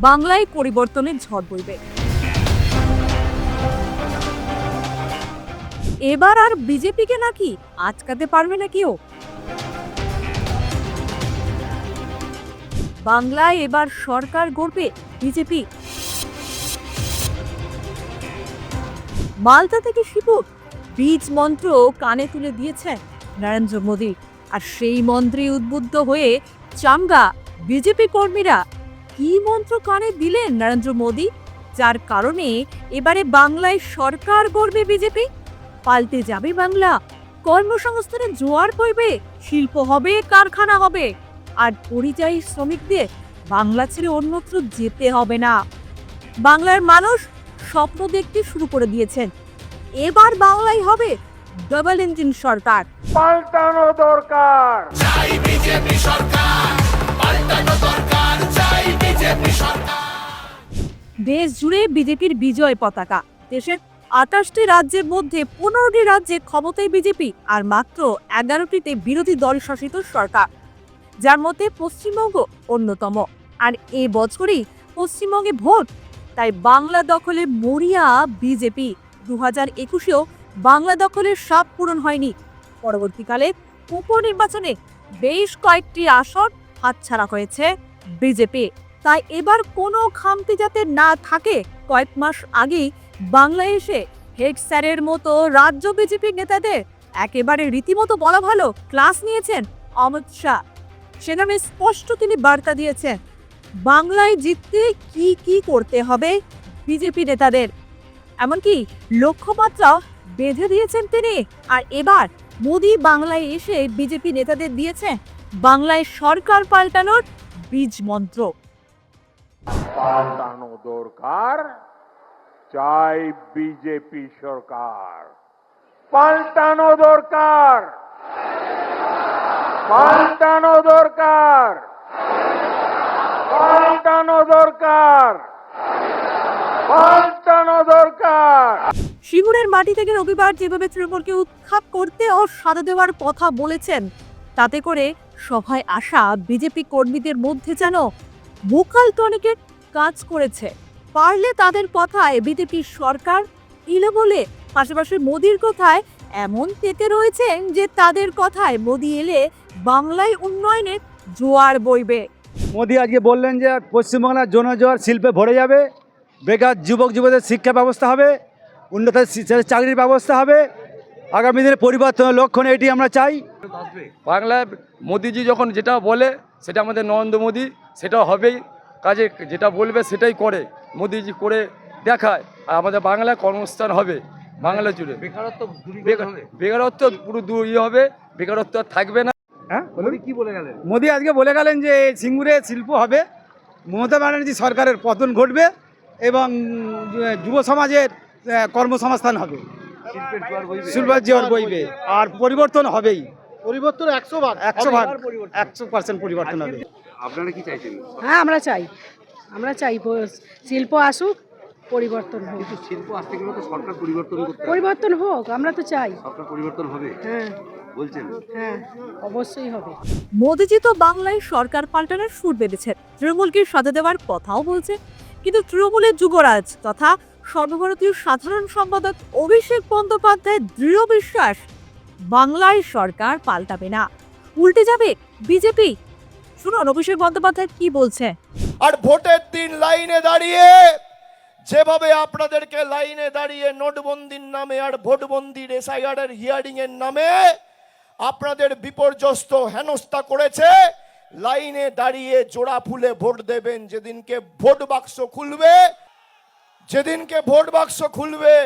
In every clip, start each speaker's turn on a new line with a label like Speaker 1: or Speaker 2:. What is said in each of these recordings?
Speaker 1: বাংলায় পরিবর্তনের ঝড় বইবে। এবার আর বিজেপিকে নাকি আটকাতে পারবে না কেউ। বাংলায় এবার সরকার গড়বে বিজেপি। মালদা থেকে শিবু বীজ মন্ত্র কানে তুলে দিয়েছেন নরেন্দ্র মোদী, আর সেই মন্ত্রে উদ্বুদ্ধ হয়ে চাঙ্গা বিজেপি কর্মীরা কি মন্ত্র কানে দিলেন নরেন্দ্র মোদী, যার কারণে এবারে বাংলায় সরকার গড়বে বিজেপি। পাল্টে যাবে বাংলা, কর্মসংস্থানের জোয়ার বইবে, শিল্প হবে, কারখানা হবে, আর পরিযায়ী শ্রমিকদের বাংলা ছেড়ে অন্যত্র যেতে হবে না। বাংলার মানুষ স্বপ্ন দেখতে শুরু করে দিয়েছেন, এবার বাংলায় হবে ডাবল ইঞ্জিন সরকার।
Speaker 2: পাল্টানো দরকার,
Speaker 3: চাই বিজেপি সরকার, পাল্টানো দরকার, চাই বিজেপি সরকার।
Speaker 1: দেশ জুড়ে বিজেপির বিজয় পতাকা। দেশের 28টি রাজ্যের মধ্যে 15টি রাজ্যে ক্ষমতায় বিজেপি, আর মাত্র 11টিতে বিরোধী দল শাসিত সরকার, যার মধ্যে পশ্চিমবঙ্গ অন্যতম। আর এ বছরই পশ্চিমবঙ্গে ভোট, তাই বাংলা দখলে মরিয়া বিজেপি। 2021-এও বাংলা দখলের সাপ পূরণ হয়নি। পরবর্তীকালে উপনির্বাচনে বেশ কয়েকটি আসন হাতছাড়া হয়েছে বিজেপি। তাই এবার কোনো খামতি যাতে না থাকে, কয়েক মাস আগেই বাংলায় এসে হেড স্যারের মতো রাজ্য বিজেপি নেতাদের একেবারে রীতিমতো বলা ভালো ক্লাস নিয়েছেন অমিত শাহ। সেখানে স্পষ্ট তিনি বার্তা দিয়েছেন বাংলায় জিততে কি কি করতে হবে বিজেপি নেতাদের, এমনকি লক্ষ্যমাত্রাও বেঁধে দিয়েছেন তিনি। আর এবার মোদী বাংলায় এসে বিজেপি নেতাদের দিয়েছে বাংলায় সরকার পাল্টানোর বীজ মন্ত্র।
Speaker 2: পাল্টানো দরকার, চাই বিজেপি সরকার। পাল্টানো দরকার, পাল্টানো দরকার, পাল্টানো দরকার, পাল্টানো দরকার।
Speaker 1: সিঙ্গুরের মাটি থেকে রবিবার যেভাবে তৃণমূলকে উৎখাত করতে ও সাজা দেওয়ার কথা বলেছেন, তাতে করে সভায় আসা বিজেপি কর্মীদের মধ্যে যেন ভোকাল টনিকের কাজ করেছে। পারলে তাদের কথায় বিজেপির সরকার ইলে বলে, পাশাপাশি মোদির কথায় এমন পেতে রয়েছেন যে তাদের কথায় মোদি এলে বাংলায় উন্নয়নের জোয়ার বইবে।
Speaker 4: মোদি আজকে বললেন যে পশ্চিমবাংলার জনজোয়ার শিল্পে ভরে যাবে, বেকার যুবক যুবতীদের শিক্ষা ব্যবস্থা হবে, উন্নত চাকরির ব্যবস্থা হবে, আগামী দিনে পরিবর্তনের লক্ষণ এটি আমরা চাই।
Speaker 5: বাংলায় মোদিজি যখন যেটা বলে সেটা আমাদের নরেন্দ্র মোদি সেটা হবেই, কাজে যেটা বলবে সেটাই করে, মোদিজি করে দেখায়। আর আমাদের বাংলায় কর্মস্থান হবে, বাংলা জুড়ে বেকারত্ব পুরো দূর হবে, বেকারত্ব আর থাকবে না।
Speaker 4: হ্যাঁ, কি বলে গেলেন মোদি? আজকে বলে গেলেন যে সিঙ্গুরে শিল্প হবে, মমতা ব্যানার্জি সরকারের পতন ঘটবে এবং যুব সমাজের কর্মসংস্থান হবে, শিল্পের জোয়ার বইবে, আর পরিবর্তন হবেই। পরিবর্তন 100% পরিবর্তন হবে।
Speaker 6: আপনারা কি চাইছেন?
Speaker 7: হ্যাঁ, আমরা চাই শিল্প আসুক, পরিবর্তন হোক।
Speaker 6: কিন্তু শিল্প আসতে গেলে তো সরকার পরিবর্তন করতে হবে।
Speaker 7: পরিবর্তন হোক, আমরা তো চাই।
Speaker 6: সরকার পরিবর্তন হবে
Speaker 7: হ্যাঁ
Speaker 6: বলছেন?
Speaker 7: হ্যাঁ, অবশ্যই হবে।
Speaker 1: মোদিজি তো বাংলায় সরকার পাল্টানোর সুর বেঁধেছেন, তৃণমূলকে সাজা দেওয়ার কথাও বলছে, কিন্তু তৃণমূলের যুবরাজ তথা সর্বভারতীয় সাধারণ সম্পাদক অভিষেক বন্দ্যোপাধ্যায়ের দৃঢ় বিশ্বাস বাংলায় সরকার পাল্টাবে না, উল্টে যাবে বিজেপি। শুনুন অভিষেক বন্দ্যোপাধ্যায় কি বলছে।
Speaker 8: আর ভোটের দিন লাইনে দাঁড়িয়ে যেভাবে আপনাদেরকে লাইনে দাঁড়িয়ে নোটবন্দির নামে আর ভোটবন্দির এসআইআর এর হিয়ারিং এর নামে আপনাদের বিপর্যস্ত হেনস্থা করেছে, লাইনে দাঁড়িয়ে জোড়া ফুলে ভোট দেবেন। যেদিনকে ভোট বাক্স খুলবে, যেদিনকে ভোট বাক্স খুলবে,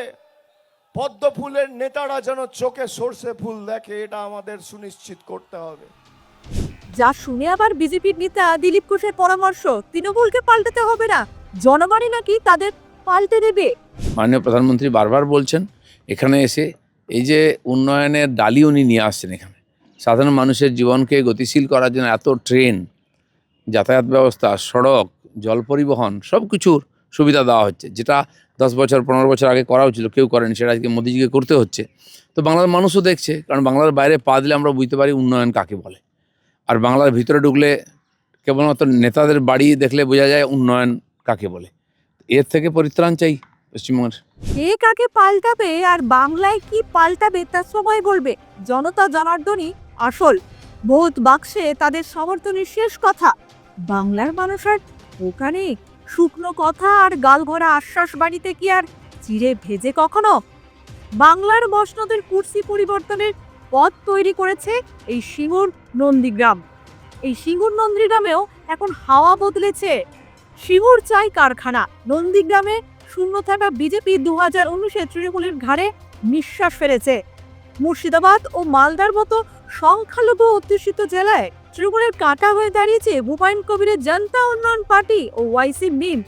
Speaker 8: পদ্ম ফুলের নেতারা যেন চোখে সর্ষে ফুল দেখে, এটা আমাদের সুনিশ্চিত করতে হবে।
Speaker 1: যা শুনে আবার বিজেপির নেতা দিলীপ ঘোষের পরামর্শ, তৃণমূলকে পাল্টাতে হবে না, জনগণই নাকি তাদের পাল্টে দেবে।
Speaker 9: মাননীয় প্রধানমন্ত্রী বারবার বলছেন এখানে এসে এই যে উন্নয়নের ডালি উনি নিয়ে আসছেন, এখানে সাধারণ মানুষের জীবনকে গতিশীল করার জন্য এত ট্রেন, যাতায়াত ব্যবস্থা, সড়ক, জল পরিবহন সব কিছুর সুবিধা দেওয়া হচ্ছে, যেটা 10 বছর 15 বছর আগে করা হচ্ছিল, কেউ করেনি, সেটা আজকে মোদিজিকে করতে হচ্ছে। তো বাংলার মানুষও দেখছে, কারণ বাংলার বাইরে পা দিলে আমরা বুঝতে পারি উন্নয়ন কাকে বলে। আর বাংলার ভিতরে ঢুকলে কেবলমাত্র নেতাদের বাড়ি দেখলে বোঝা যায় উন্নয়ন কাকে বলে। এর থেকে পরিত্রাণ চাই পশ্চিমবঙ্গের।
Speaker 1: কে কাকে পাল্টাবে আর বাংলায় কি পাল্টাবে তা সময় বলবে। জনতা জনার্দনই আসল ভোট বাক্সে তাদের সমর্থনের শেষ কথা। বাংলার মানুষের ওখানে শুকনো কথা আর গালভরা আশ্বাস বাড়িতে কি আর চিড়ে ভেজে কখনো? বাংলার মসনদের কুর্সি পরিবর্তনের পথ তৈরি করেছে এই সিঙ্গুর নন্দীগ্রাম। এই সিঙ্গুর নন্দীগ্রামেও এখন হাওয়া বদলেছে। সিঙ্গুর চাই কারখানা। নন্দীগ্রামে শূন্য থাকা বিজেপি 2019-এ তৃণমূলের ঘাড়ে নিঃশ্বাস ফেলেছে। মুর্শিদাবাদ ও মালদার মতো সংখ্যালঘু অধ্যুষিত জেলায় তৃণমূলের কাঁটা হয়ে দাঁড়িয়েছে হুমায়ুন কবিরের জনতা উন্নয়ন পার্টি ও ওয়াইসি মিম।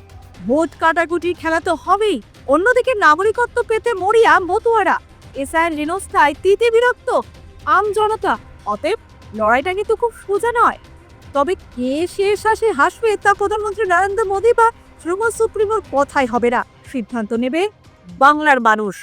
Speaker 1: ভোট কাটাকুটির খেলা তো হবেই, অন্যদিকে নাগরিকত্ব পেতে মরিয়া মতুয়ারা। এসআইয়ের ঋণস্থায় তিতে বিরক্ত আম জনতা। অতএব লড়াইটা কিন্তু খুব সোজা নয়। তবে কে শেষ আসে হাসবে তা প্রধানমন্ত্রী নরেন্দ্র মোদী বা তৃণমূল সুপ্রিমোর কথাই হবে না। সিদ্ধান্ত নেবে বাংলার মানুষ।